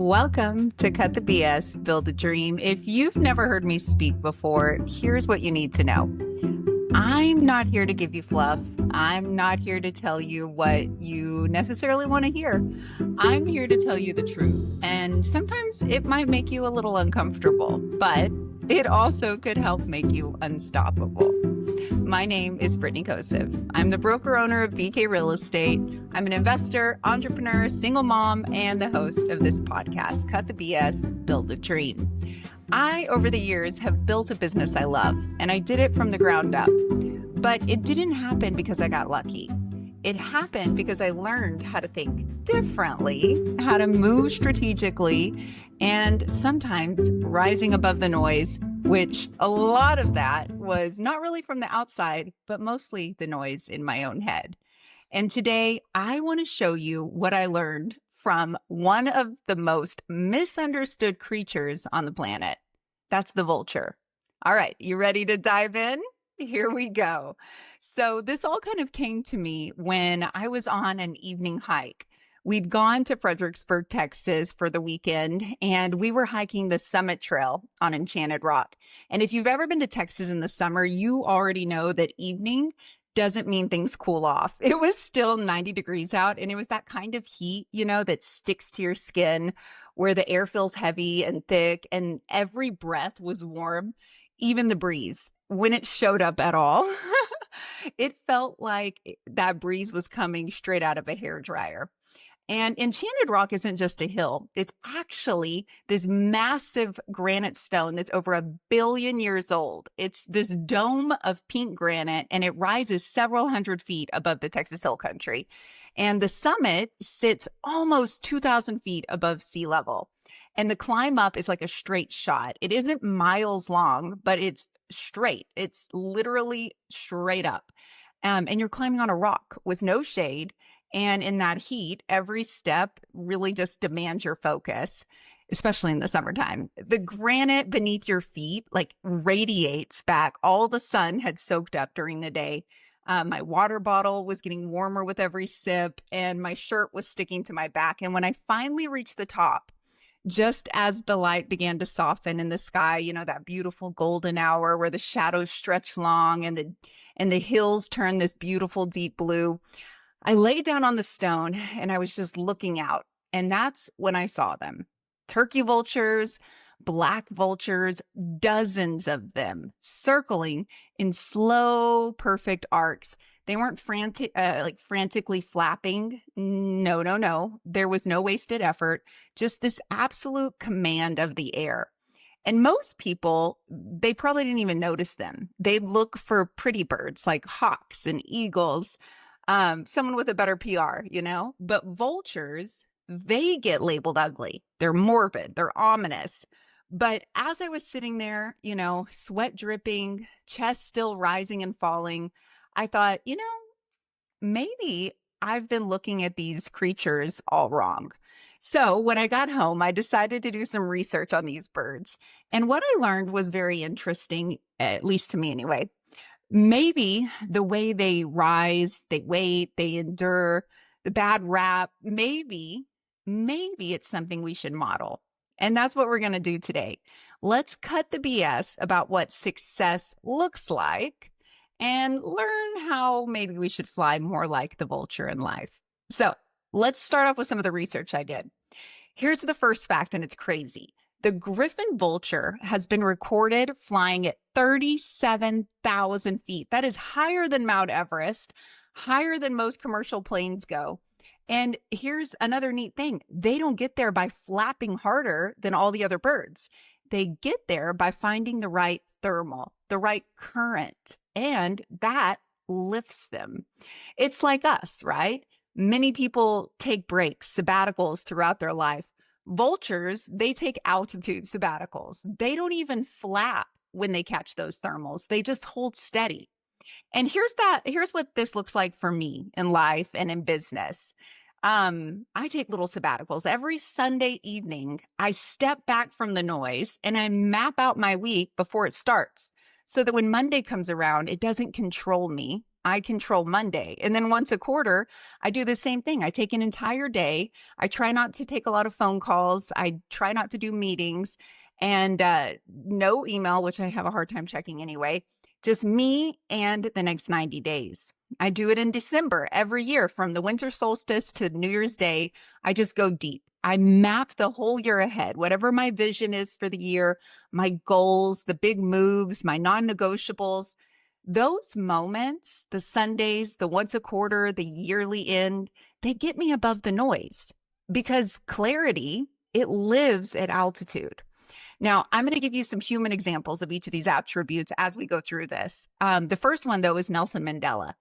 Welcome to Cut the BS, Build a Dream. If you've never heard me speak before, here's what you need to know. I'm not here to give you fluff. I'm not here to tell you what you necessarily want to hear. I'm here to tell you the truth. And sometimes it might make you a little uncomfortable, but it also could help make you unstoppable. My name is Brittney Kosev. I'm the broker owner of BK Real Estate. I'm an investor, entrepreneur, single mom, and the host of this podcast, Cut the BS, Build a Dream. I, over the years, have built a business I love, and I did it from the ground up. But it didn't happen because I got lucky. It happened because I learned how to think differently, how to move strategically, and sometimes rising above the noise, which a lot of that was not really from the outside, but mostly the noise in my own head. And today I want to show you what I learned from one of the most misunderstood creatures on the planet. That's the vulture. All right, you ready to dive in? Here we go. So this all kind of came to me when I was on an evening hike. We'd gone to Fredericksburg, Texas for the weekend, and we were hiking the Summit Trail on Enchanted Rock. And if you've ever been to Texas in the summer, you already know that evening doesn't mean things cool off. It was still 90 degrees out, and it was that kind of heat, that sticks to your skin, where the air feels heavy and thick, and every breath was warm, even the breeze. When it showed up at all, it felt like that breeze was coming straight out of a hairdryer. And Enchanted Rock isn't just a hill. It's actually this massive granite stone that's over 1 billion years old. It's this dome of pink granite, and it rises several hundred feet above the Texas Hill Country. And the summit sits almost 2,000 feet above sea level. And the climb up is like a straight shot. It isn't miles long, but it's straight. It's literally straight up. And you're climbing on a rock with no shade. And in that heat, every step really just demands your focus, especially in the summertime. The granite beneath your feet radiates back all the sun had soaked up during the day. My water bottle was getting warmer with every sip, and my shirt was sticking to my back. And when I finally reached the top, just as the light began to soften in the sky, that beautiful golden hour where the shadows stretch long and the hills turn this beautiful deep blue, I lay down on the stone and I was just looking out, and that's when I saw them. Turkey vultures, black vultures, dozens of them circling in slow, perfect arcs. They weren't frantically flapping. No, no, no. There was no wasted effort, just this absolute command of the air. And most people, they probably didn't even notice them. They'd look for pretty birds like hawks and eagles, someone with a better PR. But vultures, they get labeled ugly. They're morbid, they're ominous. But as I was sitting there, sweat dripping, chest still rising and falling, I thought, maybe I've been looking at these creatures all wrong. So when I got home, I decided to do some research on these birds. And what I learned was very interesting, at least to me anyway. Maybe the way they rise, they wait, they endure, the bad rap, maybe it's something we should model. And that's what we're going to do today. Let's cut the BS about what success looks like and learn how maybe we should fly more like the vulture in life. So let's start off with some of the research I did. Here's the first fact, and it's crazy. The griffon vulture has been recorded flying at 37,000 feet. That is higher than Mount Everest, higher than most commercial planes go. And here's another neat thing. They don't get there by flapping harder than all the other birds. They get there by finding the right thermal, the right current, and that lifts them. It's like us, right? Many people take breaks, sabbaticals throughout their life. Vultures, they take altitude sabbaticals. They don't even flap when they catch those thermals. They just hold steady. And here's what this looks like for me in life and in business. I take little sabbaticals. Every Sunday evening, I step back from the noise and I map out my week before it starts so that when Monday comes around, it doesn't control me. I control Monday. And then once a quarter, I do the same thing. I take an entire day. I try not to take a lot of phone calls. I try not to do meetings and no email, which I have a hard time checking anyway. Just me and the next 90 days. I do it in December every year from the winter solstice to New Year's Day. I just go deep. I map the whole year ahead, whatever my vision is for the year, my goals, the big moves, my non-negotiables. Those moments, the Sundays, the once a quarter, the yearly end, they get me above the noise because clarity, it lives at altitude. Now, I'm going to give you some human examples of each of these attributes as we go through this. The first one, though, is Nelson Mandela.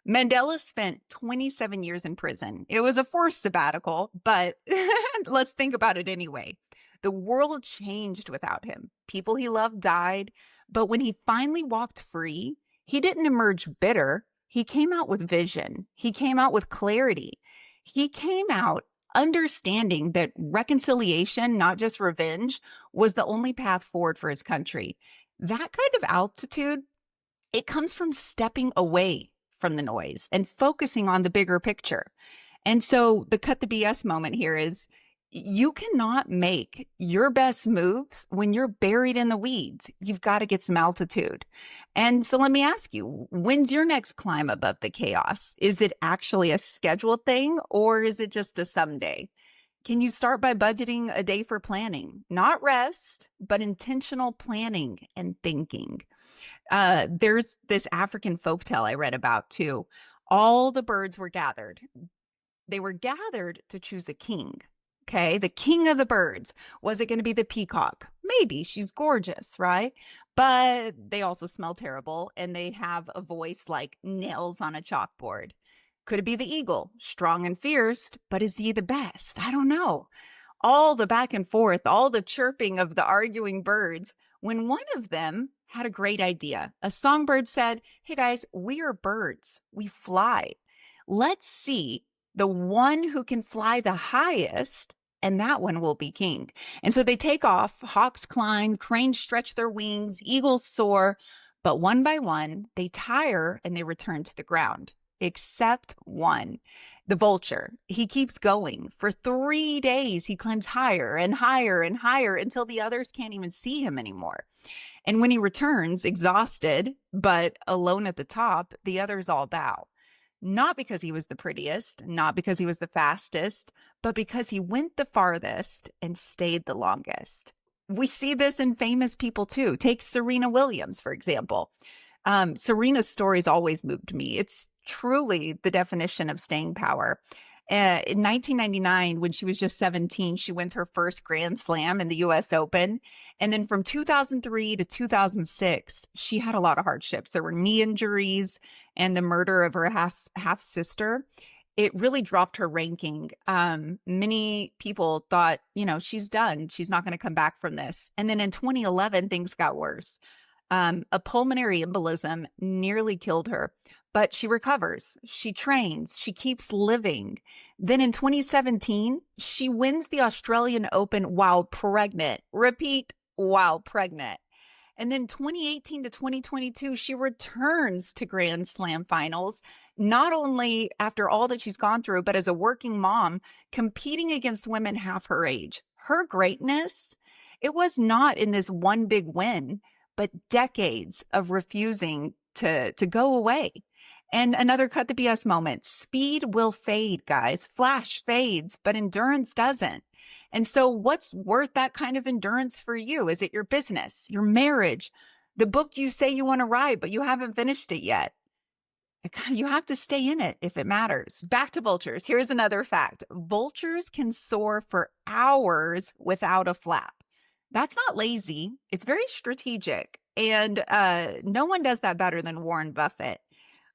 Mandela spent 27 years in prison. It was a forced sabbatical, but let's think about it anyway. The world changed without him. People he loved died, but when he finally walked free, he didn't emerge bitter. He came out with vision. He came out with clarity. He came out understanding that reconciliation, not just revenge, was the only path forward for his country. That kind of altitude, it comes from stepping away from the noise and focusing on the bigger picture. And so the cut the BS moment here is you cannot make your best moves when you're buried in the weeds. You've got to get some altitude. And so let me ask you, when's your next climb above the chaos? Is it actually a scheduled thing or is it just a someday? Can you start by budgeting a day for planning? Not rest, but intentional planning and thinking. There's this African folktale I read about too. All the birds were gathered. They were gathered to choose a king. Okay, the king of the birds. Was it going to be the peacock? Maybe. She's gorgeous, right? But they also smell terrible and they have a voice like nails on a chalkboard. Could it be the eagle? Strong and fierce, but is he the best? I don't know. All the back and forth, all the chirping of the arguing birds, when one of them had a great idea. A songbird said, "Hey guys, we are birds. We fly. Let's see the one who can fly the highest, and that one will be king." And so they take off, hawks climb, cranes stretch their wings, eagles soar, but one by one, they tire and they return to the ground, except one, the vulture. He keeps going. For 3 days, he climbs higher and higher and higher until the others can't even see him anymore. And when he returns, exhausted, but alone at the top, the others all bow. Not because he was the prettiest, not because he was the fastest, but because he went the farthest and stayed the longest. We see this in famous people too. Take Serena Williams, for example. Serena's stories always moved me. It's truly the definition of staying power. In 1999, when she was just 17, she wins her first Grand Slam in the US Open. And then from 2003 to 2006, she had a lot of hardships. There were knee injuries and the murder of her half sister. It really dropped her ranking. Many people thought, she's done. She's not going to come back from this. And then in 2011, things got worse. A pulmonary embolism nearly killed her, but she recovers. She trains. She keeps living. Then in 2017, she wins the Australian Open while pregnant. Repeat, while pregnant. And then 2018 to 2022, she returns to Grand Slam finals, not only after all that she's gone through, but as a working mom competing against women half her age. Her greatness, it was not in this one big win, but decades of refusing to go away. And another cut the BS moment. Speed will fade, guys. Flash fades, but endurance doesn't. And so what's worth that kind of endurance for you? Is it your business, your marriage, the book you say you want to write, but you haven't finished it yet? You have to stay in it if it matters. Back to vultures. Here's another fact. Vultures can soar for hours without a flap. That's not lazy. It's very strategic. And no one does that better than Warren Buffett.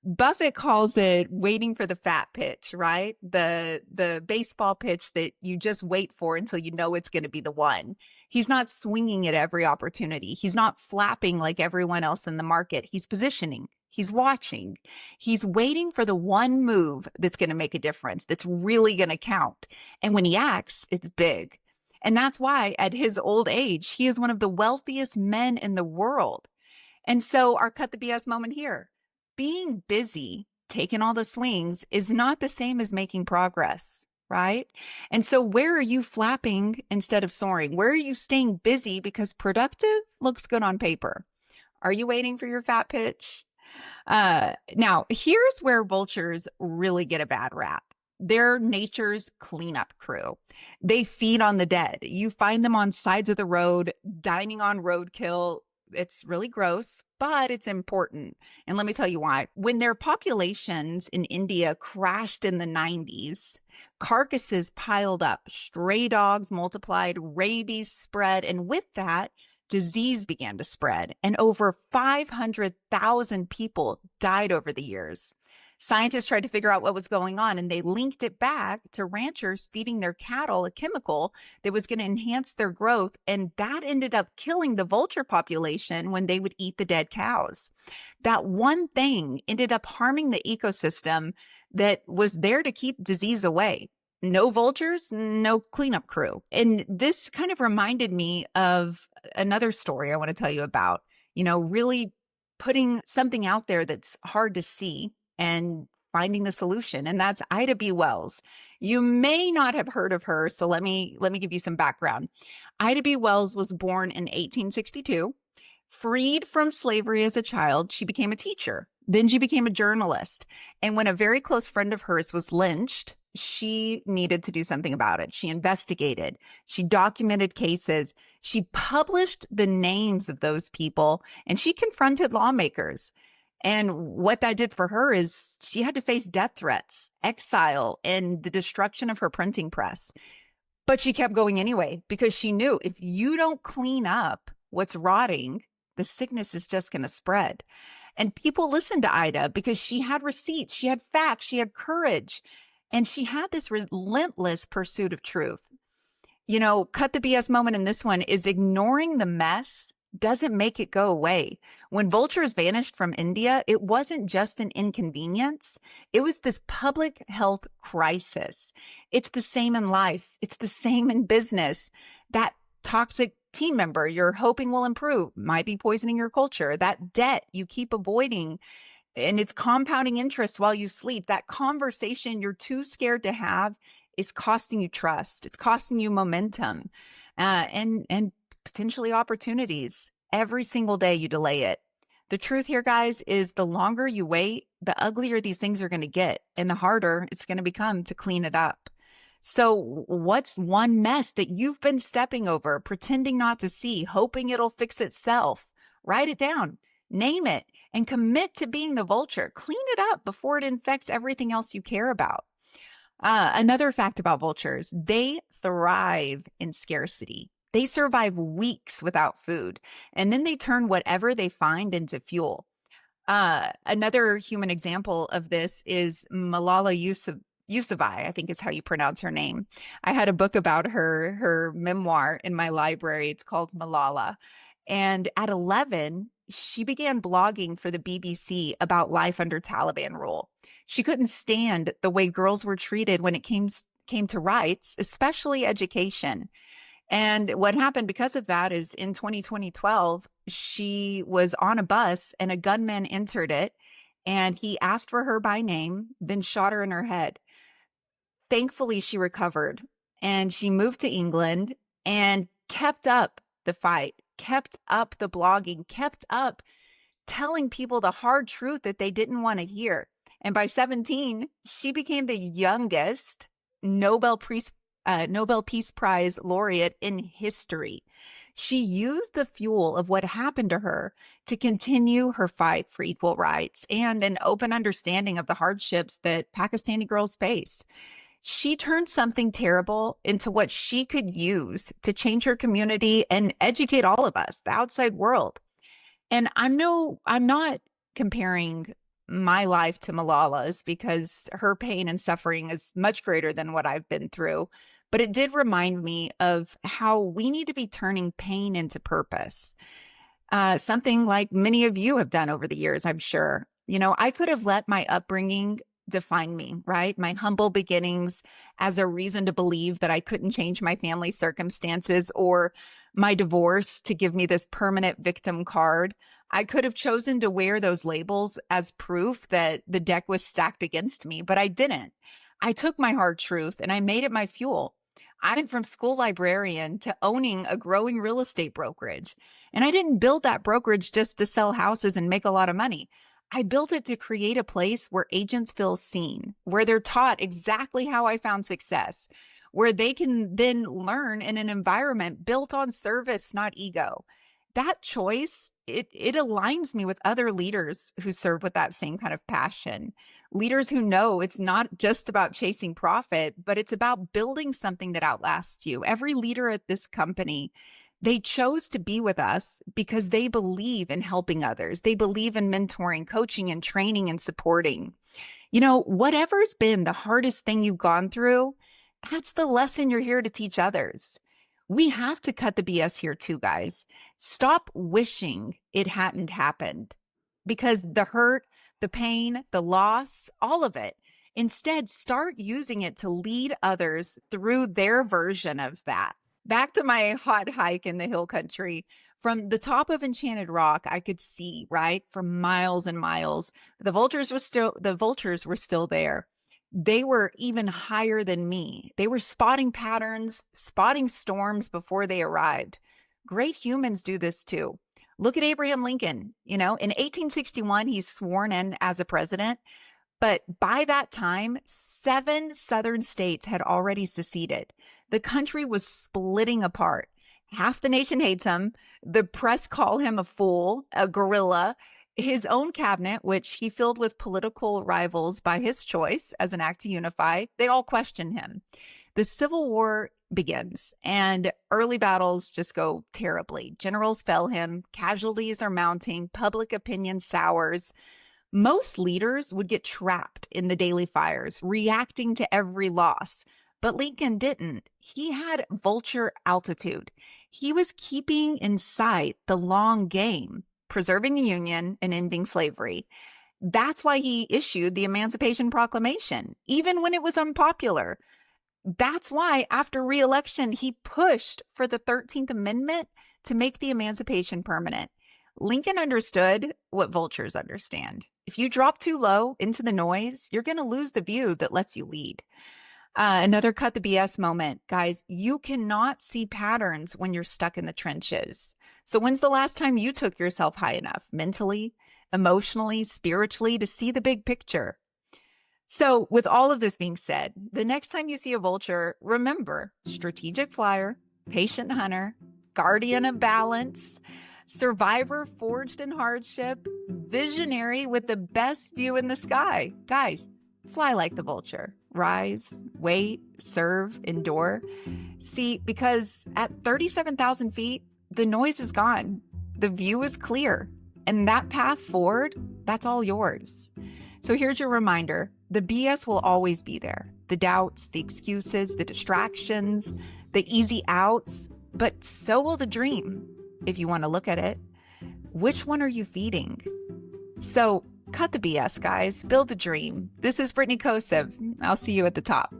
Buffett calls it waiting for the fat pitch, right? The baseball pitch that you just wait for until you know it's going to be the one. He's not swinging at every opportunity. He's not flapping like everyone else in the market. He's positioning. He's watching. He's waiting for the one move that's going to make a difference, that's really going to count. And when he acts, it's big. And that's why at his old age, he is one of the wealthiest men in the world. And so our cut the BS moment here. Being busy taking all the swings is not the same as making progress, right? And so where are you flapping instead of soaring? Where are you staying busy because productive looks good on paper? Are you waiting for your fat pitch? Now, here's where vultures really get a bad rap. They're nature's cleanup crew. They feed on the dead. You find them on sides of the road, dining on roadkill. It's really gross, but it's important. And let me tell you why. When their populations in India crashed in the 90s, carcasses piled up, stray dogs multiplied, rabies spread, and with that, disease began to spread, and over 500,000 people died over the years. Scientists tried to figure out what was going on, and they linked it back to ranchers feeding their cattle a chemical that was going to enhance their growth. And that ended up killing the vulture population when they would eat the dead cows. That one thing ended up harming the ecosystem that was there to keep disease away. No vultures, no cleanup crew. And this kind of reminded me of another story I want to tell you about, really putting something out there that's hard to see and finding the solution. And that's Ida B. Wells. You may not have heard of her, so let me give you some background. Ida B. Wells was born in 1862. Freed from slavery as a child, she became a teacher. Then she became a journalist. And when a very close friend of hers was lynched, she needed to do something about it. She investigated. She documented cases. She published the names of those people, and she confronted lawmakers. And what that did for her is she had to face death threats, exile, and the destruction of her printing press. But she kept going anyway, because she knew if you don't clean up what's rotting, the sickness is just going to spread. And people listened to Ida because she had receipts, she had facts, she had courage, and she had this relentless pursuit of truth. Cut the BS moment in this one is ignoring the mess doesn't make it go away. When vultures vanished from India, it wasn't just an inconvenience. It was this public health crisis. It's the same in life. It's the same in business. That toxic team member you're hoping will improve might be poisoning your culture. That debt you keep avoiding and it's compounding interest while you sleep. That conversation you're too scared to have is costing you trust. It's costing you momentum, and potentially opportunities. Every single day you delay it. The truth here, guys, is the longer you wait, the uglier these things are going to get, and the harder it's going to become to clean it up. So what's one mess that you've been stepping over, pretending not to see, hoping it'll fix itself? Write it down, name it, and commit to being the vulture. Clean it up before it infects everything else you care about. Another fact about vultures, they thrive in scarcity. They survive weeks without food, and then they turn whatever they find into fuel. Another human example of this is Malala Yousafzai, I think is how you pronounce her name. I had a book about her memoir in my library. It's called Malala. And at 11, she began blogging for the BBC about life under Taliban rule. She couldn't stand the way girls were treated when it came to rights, especially education. And what happened because of that is in 2012, she was on a bus and a gunman entered it and he asked for her by name, then shot her in her head. Thankfully, she recovered and she moved to England and kept up the fight, kept up the blogging, kept up telling people the hard truth that they didn't want to hear. And by 17, she became the youngest Nobel Peace Prize laureate in history. She used the fuel of what happened to her to continue her fight for equal rights and an open understanding of the hardships that Pakistani girls face. She turned something terrible into what she could use to change her community and educate all of us, the outside world. And I'm not comparing my life to Malala's because her pain and suffering is much greater than what I've been through. But it did remind me of how we need to be turning pain into purpose. Something like many of you have done over the years, I'm sure. I could have let my upbringing define me, right? My humble beginnings as a reason to believe that I couldn't change my family circumstances, or my divorce to give me this permanent victim card. I could have chosen to wear those labels as proof that the deck was stacked against me, but I didn't. I took my hard truth and I made it my fuel. I went from school librarian to owning a growing real estate brokerage. And I didn't build that brokerage just to sell houses and make a lot of money. I built it to create a place where agents feel seen, where they're taught exactly how I found success, where they can then learn in an environment built on service, not ego. That choice, it aligns me with other leaders who serve with that same kind of passion. Leaders who know it's not just about chasing profit, but it's about building something that outlasts you. Every leader at this company, they chose to be with us because they believe in helping others. They believe in mentoring, coaching, and training and supporting. You know, whatever's been the hardest thing you've gone through, that's the lesson you're here to teach others. We have to cut the BS here too, guys. Stop wishing it hadn't happened because the hurt, the pain, the loss, all of it. Instead, start using it to lead others through their version of that. Back to my hot hike in the hill country. From the top of Enchanted Rock, I could see, right, for miles and miles. The vultures were still there. They were even higher than me. They were spotting patterns, spotting storms before they arrived. Great humans do this too. Look at Abraham Lincoln. You know, in 1861, he's sworn in as a president. But by that time, 7 southern states had already seceded. The country was splitting apart. Half the nation hates him. The press call him a fool, a guerrilla. His own cabinet, which he filled with political rivals by his choice as an act to unify, they all question him. The Civil War begins, and early battles just go terribly. Generals fell him, casualties are mounting, public opinion sours. Most leaders would get trapped in the daily fires, reacting to every loss. But Lincoln didn't. He had vulture altitude. He was keeping in sight the long game, preserving the Union and ending slavery. That's why he issued the Emancipation Proclamation, even when it was unpopular. That's why, after re-election, he pushed for the 13th Amendment to make the emancipation permanent. Lincoln understood what vultures understand. If you drop too low into the noise, you're going to lose the view that lets you lead. Another cut the BS moment. Guys, you cannot see patterns when you're stuck in the trenches. So when's the last time you took yourself high enough mentally, emotionally, spiritually to see the big picture? So with all of this being said, the next time you see a vulture, remember strategic flyer, patient hunter, guardian of balance, survivor forged in hardship, visionary with the best view in the sky. Guys, fly like the vulture. Rise, wait, serve, endure. See, because at 37,000 feet, the noise is gone. The view is clear. And that path forward, that's all yours. So here's your reminder. The BS will always be there. The doubts, the excuses, the distractions, the easy outs, but so will the dream, if you want to look at it. Which one are you feeding? So cut the BS, guys. Build a dream. This is Brittney Kosev. I'll see you at the top.